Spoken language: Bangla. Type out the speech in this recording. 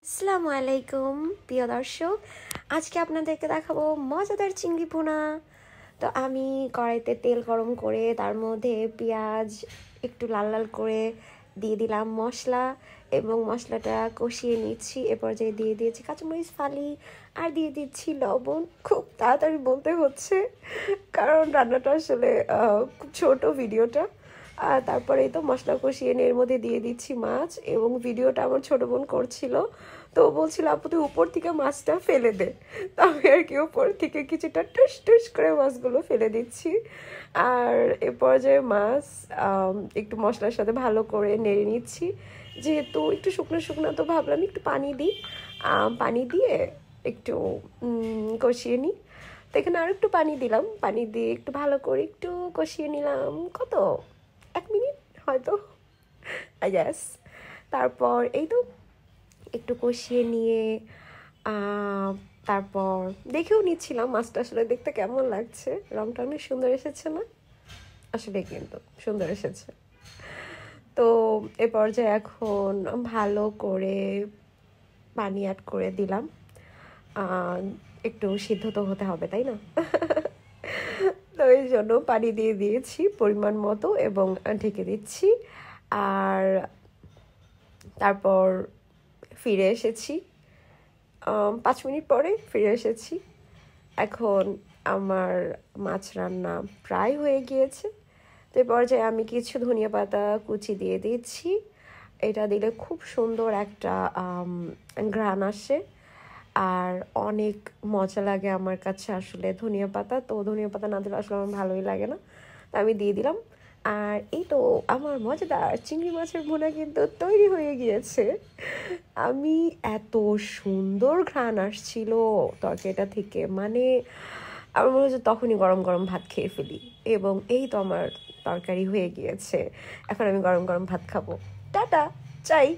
আসসালামু আলাইকুম প্রিয় দর্শক, আজকে আপনাদেরকে দেখাবো মজাদার চিংড়ি ভুনা। তো আমি কড়াইতে তেল গরম করে তার মধ্যে পেঁয়াজ একটু লাল লাল করে দিয়ে দিলাম মশলা এবং মশলাটা কষিয়ে নিচ্ছি। এ পর্যায়ে দিয়ে দিয়েছি কাঁচামরিচ ফালি আর দিয়ে দিচ্ছি লবণ। খুব তাড়াতাড়ি বলতে হচ্ছে কারণ রান্নাটা আসলে খুব ছোট ভিডিওটা। আর তারপরে তো মশলা কষিয়ে এর মধ্যে দিয়ে দিচ্ছি মাছ, এবং ভিডিওটা আমার ছোট বোন করছিল, তো বলছিল আপু তুই উপর থেকে মাছটা ফেলে দে। তো আমি আর কি উপর থেকে কিছুটা টুস টুস করে মাছগুলো ফেলে দিচ্ছি। আর এ পর্যায়ে মাছ একটু মশলার সাথে ভালো করে নেড়ে নিচ্ছি। যেহেতু একটু শুকনো শুকনো, তো ভাবলাম একটু পানি দিই, পানি দিয়ে একটু কষিয়ে নিই। তো এখানে আর একটু পানি দিলাম, পানি দিয়ে একটু ভালো করে একটু কষিয়ে নিলাম। কত 1 মিনিট হয়তো, আই গেস। তারপর এই তো একটু কষিয়ে নিয়ে তারপর দেখেও নিচ্ছিলাম মাছটা আসলে দেখতে কেমন লাগছে। রংটা অনেক সুন্দর এসেছে না? আসলে কিন্তু সুন্দর এসেছে। তো এ পর্যায়ে এখন ভালো করে পানি অ্যাড করে দিলাম। একটু সিদ্ধ তো হতে হবে, তাই না? তো এই জন্য পানি দিয়ে দিয়েছি পরিমাণ মতো এবং ঢেকে দিচ্ছি। আর তারপর ফিরে এসেছি 5 মিনিট পরে ফিরে এসেছি। এখন আমার মাছ রান্না প্রায় হয়ে গিয়েছে। তো এই পর্যায়ে আমি কিছু ধনিয়া পাতা কুচি দিয়ে দিচ্ছি। এটা দিলে খুব সুন্দর একটা ঘ্রাণ আসে আর অনেক মজা লাগে আমার কাছে আসলে ধনিয়া পাতা। তো ধনিয়া পাতা না দিলে আসলে আমার ভালোই লাগে না, তো আমি দিয়ে দিলাম। আর এই তো আমার মজাদার চিংড়ি মাছের ভুনা কিন্তু তৈরি হয়ে গিয়েছে। আমি এত সুন্দর ঘ্রাণ আসছিল তরকারিটা থেকে, মানে আমার মনে হচ্ছে তখনই গরম গরম ভাত খেয়ে ফেলি। এবং এই তো আমার তরকারি হয়ে গিয়েছে, এখন আমি গরম গরম ভাত খাবো। টাটা, চাই।